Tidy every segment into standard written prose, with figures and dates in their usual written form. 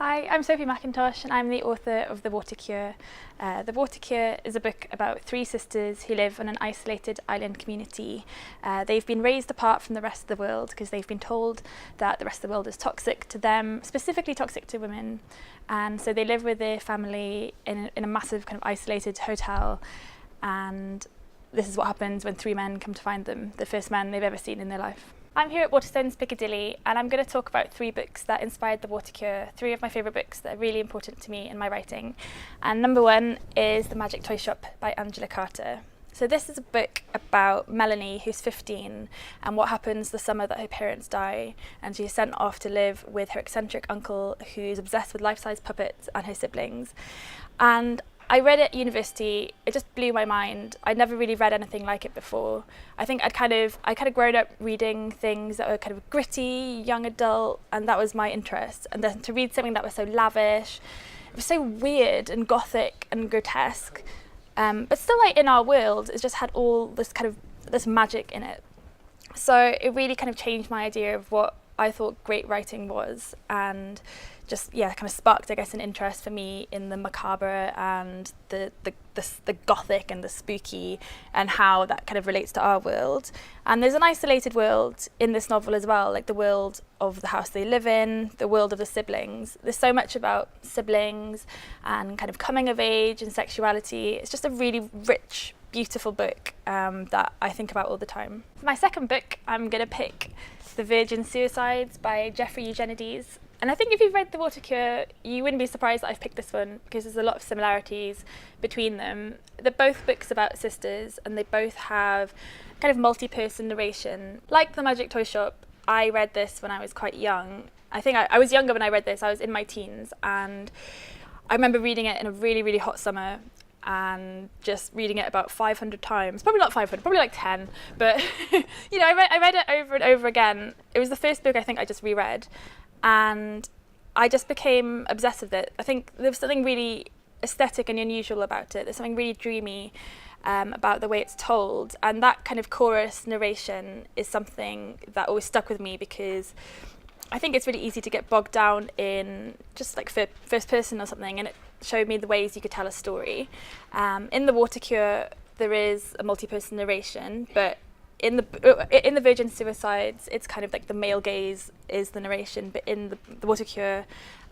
Hi, I'm Sophie Mackintosh and I'm the author of The Water Cure. The Water Cure is a book about three sisters who live on an isolated island community. They've been raised apart from the rest of the world because they've been told that the rest of the world is toxic to them, specifically toxic to women. And so they live with their family in a massive kind of isolated hotel. And this is what happens when three men come to find them, the first men they've ever seen in their life. I'm here at Waterstones Piccadilly and I'm going to talk about three books that inspired The Water Cure, three of my favourite books that are really important to me in my writing. And number one is The Magic Toy Shop by Angela Carter. So this is a book about Melanie, who's 15, and what happens the summer that her parents die, and she's sent off to live with her eccentric uncle who's obsessed with life-size puppets and her siblings. And I read it at university, it just blew my mind. I'd never really read anything like it before. I think I'd kind of grown up reading things that were kind of gritty, young adult, and that was my interest. And then to read something that was so lavish, it was so weird and gothic and grotesque, but still like in our world, it just had all this kind of this magic in it. So it really kind of changed my idea of what I thought great writing was, and just kind of sparked, I guess, an interest for me in the macabre and the gothic and the spooky, and how that kind of relates to our world. And there's an isolated world in this novel as well, like the world of the house they live in, the world of the siblings. There's so much about siblings and kind of coming of age and sexuality. It's just a really rich, beautiful book that I think about all the time. For my second book, I'm going to pick The Virgin Suicides by Jeffrey Eugenides. And I think if you've read The Water Cure, you wouldn't be surprised that I've picked this one because there's a lot of similarities between them. They're both books about sisters and they both have kind of multi-person narration. Like The Magic Toy Shop, I read this when I was quite young. I think I was younger when I read this, I was in my teens, and I remember reading it in a really, really hot summer and just reading it about 500 times. Probably not 500, probably like 10, but you know, I read it over and over again. It was the first book I think I just reread, and I just became obsessed with it. I think there was something really aesthetic and unusual about it. There's something really dreamy about the way it's told, and that kind of chorus narration is something that always stuck with me because I think it's really easy to get bogged down in just like first person or something, and it showed me the ways you could tell a story. In The Water Cure, there is a multi-person narration, but in the Virgin Suicides, it's kind of like the male gaze is the narration, but in the Water Cure,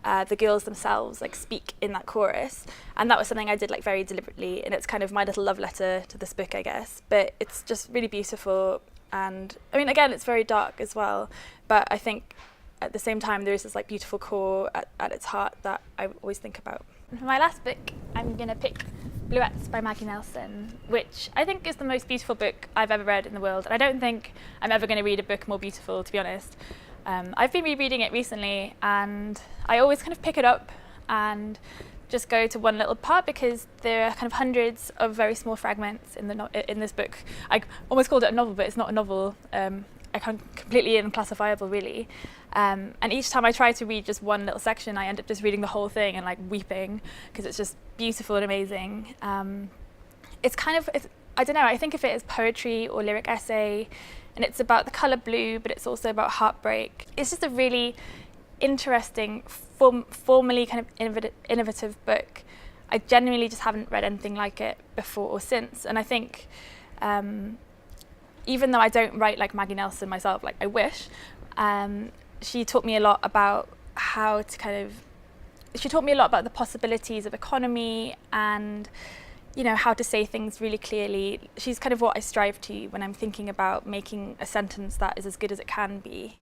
the girls themselves like speak in that chorus, and that was something I did like very deliberately, and it's kind of my little love letter to this book, I guess. But it's just really beautiful, and I mean, again, it's very dark as well, but I think at the same time there is this like beautiful core at its heart that I always think about. And for my last book, I'm gonna pick Bluets by Maggie Nelson, which I think is the most beautiful book I've ever read in the world. And I don't think I'm ever going to read a book more beautiful, to be honest. I've been rereading it recently, and I always kind of pick it up and just go to one little part because there are kind of hundreds of very small fragments in this book. I almost called it a novel, but it's not a novel. Completely unclassifiable, really. And each time I try to read just one little section, I end up just reading the whole thing and like weeping because it's just beautiful and amazing. It's I don't know, I think of it as poetry or lyric essay, and it's about the colour blue, but it's also about heartbreak. It's just a really interesting, formally kind of innovative book. I genuinely just haven't read anything like it before or since, and I think even though I don't write like Maggie Nelson myself, like I wish, she taught me a lot about she taught me a lot about the possibilities of economy and, you know, how to say things really clearly. She's kind of what I strive to when I'm thinking about making a sentence that is as good as it can be.